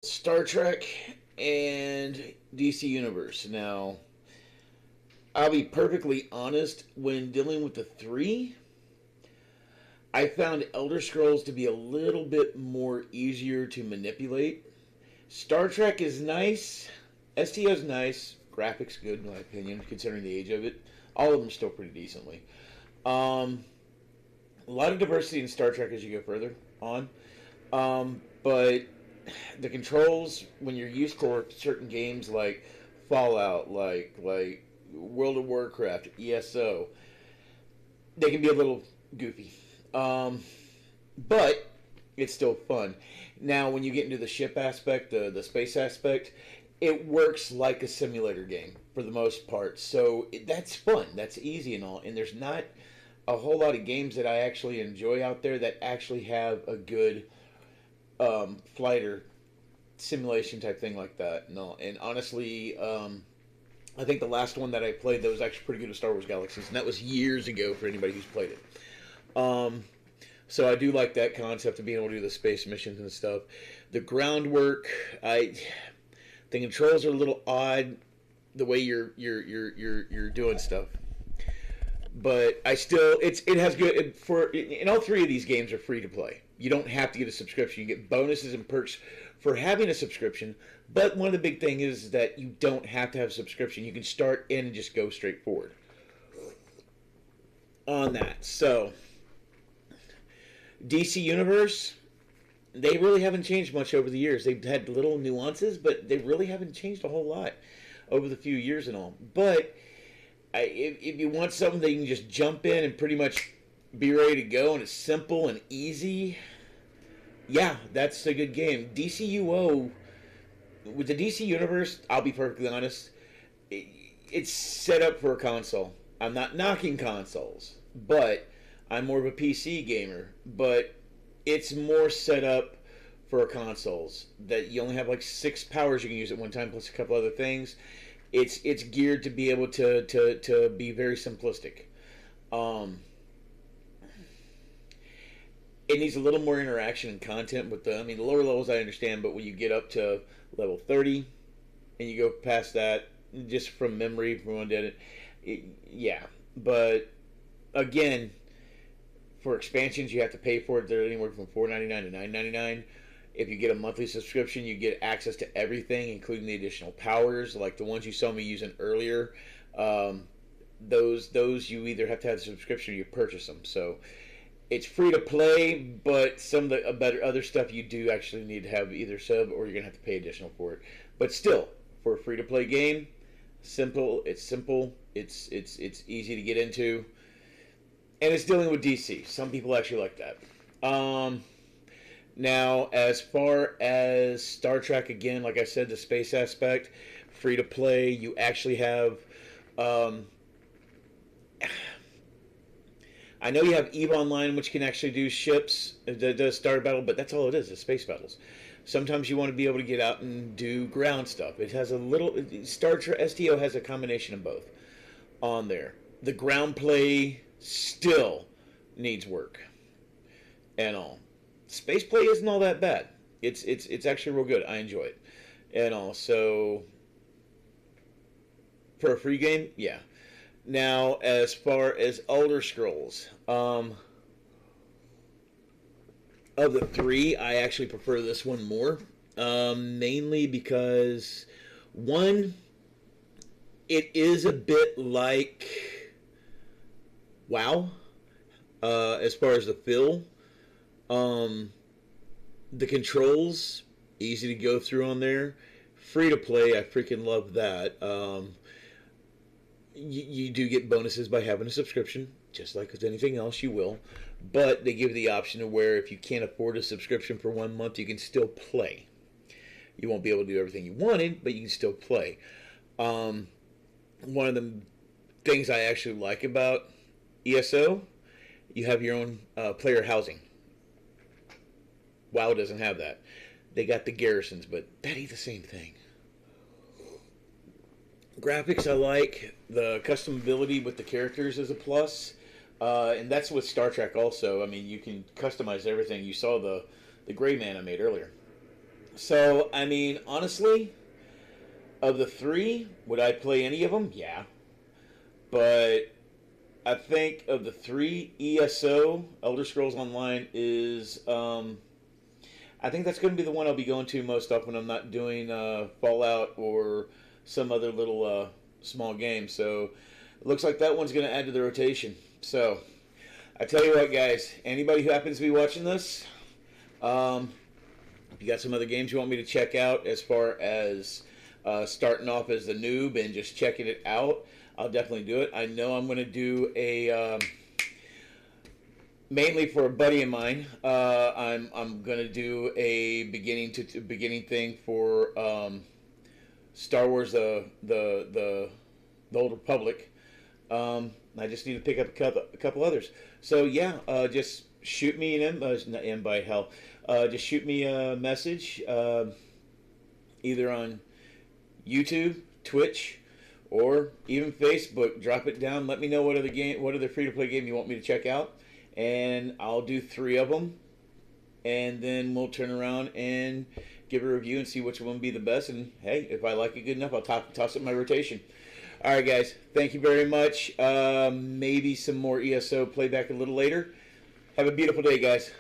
Star Trek and DC Universe. Now, I'll be perfectly honest, when dealing with the three, I found Elder Scrolls to be a little bit more easier to manipulate. Star Trek is nice, STO is nice, graphics good in my opinion, considering the age of it. All of them still pretty decently. Um, a lot of diversity in Star Trek as you go further on, but the controls when you're used to certain games like Fallout, like World of Warcraft, ESO, they can be a little goofy. Um, but it's still fun. Now, when you get into the ship aspect, the space aspect, it works like a simulator game for the most part. So that's fun. That's easy and all. And there's not a whole lot of games that I actually enjoy out there that actually have a good flighter simulation type thing like that. No, and honestly, I think the last one that I played that was actually pretty good was Star Wars Galaxies, and that was years ago for anybody who's played it. Um, so I do like that concept of being able to do the space missions and stuff. The groundwork, the controls are a little odd the way you're doing stuff. But I still it has good for in all three of these games are free to play. You don't have to get a subscription. You get bonuses and perks for having a subscription. But one of the big things is that you don't have to have a subscription. You can start in and just go straight forward on that. So DC Universe, they really haven't changed much over the years. They've had little nuances, but they really haven't changed a whole lot over the few years and all. But if you want something that you can just jump in and pretty much be ready to go and it's simple and easy, yeah, that's a good game. DCUO, with the DC Universe, I'll be perfectly honest, it's set up for a console. I'm not knocking consoles, but I'm more of a PC gamer. But it's more set up for consoles that you only have like 6 powers you can use at one time, plus a couple other things. It's geared to be able to be very simplistic. Um, it needs a little more interaction and content with the. I mean, the lower levels I understand, but when you get up to level 30 and you go past that, just from memory, from when I did it, yeah. But again, for expansions, you have to pay for it. They're anywhere from $4.99 to $9.99. If you get a monthly subscription, you get access to everything, including the additional powers, like the ones you saw me using earlier. Um, those you either have to have a subscription or you purchase them. So it's free to play, but some of the better other stuff you do actually need to have either sub or you're gonna have to pay additional for it. But still, for a free to play game, simple. It's simple. It's easy to get into, and it's dealing with DC. Some people actually like that. Now, as far as Star Trek, again, like I said, the space aspect, free to play. You actually have. Um, I know you have EVE Online, which can actually do ships, that does star battle, but that's all it is space battles. Sometimes you want to be able to get out and do ground stuff. It has a little. Star Trek STO has a combination of both on there. The ground play still needs work and all. Space play isn't all that bad. It's actually real good. I enjoy it, and also for a free game, yeah. Now, as far as Elder Scrolls, of the three, I actually prefer this one more, mainly because one, it is a bit like WoW, as far as the feel. Um, the controls easy to go through on there. Free to play, I freaking love that. You do get bonuses by having a subscription, just like with anything else, you will. But they give you the option of where if you can't afford a subscription for 1 month, you can still play. You won't be able to do everything you wanted, but you can still play. Um, One of the things I actually like about ESO, you have your own player housing. WoW doesn't have that. They got the garrisons, but that ain't the same thing. Graphics I like. The customability with the characters is a plus. And that's with Star Trek also. I mean, you can customize everything. You saw the gray man I made earlier. So, I mean, honestly, of the three, would I play any of them? Yeah. But I think of the three, ESO, Elder Scrolls Online, is. I think that's going to be the one I'll be going to most often when I'm not doing Fallout or some other little small game. So, it looks like that one's going to add to the rotation. So, I tell you what, guys, anybody who happens to be watching this, if you got some other games you want me to check out as far as starting off as the noob and just checking it out, I'll definitely do it. I know I'm going to do a mainly for a buddy of mine. I'm going to do a beginning thing for Star Wars the Old Republic. I just need to pick up a couple others. So yeah, just shoot me not invite, hell. Just shoot me a message, either on YouTube, Twitch, or even Facebook. Drop it down. Let me know what other free-to-play game you want me to check out, and I'll do 3 of them, and then we'll turn around and give a review and see which one will be the best. And hey, if I like it good enough, I'll toss it in my rotation. All right, guys. Thank you very much. Maybe some more ESO playback a little later. Have a beautiful day, guys.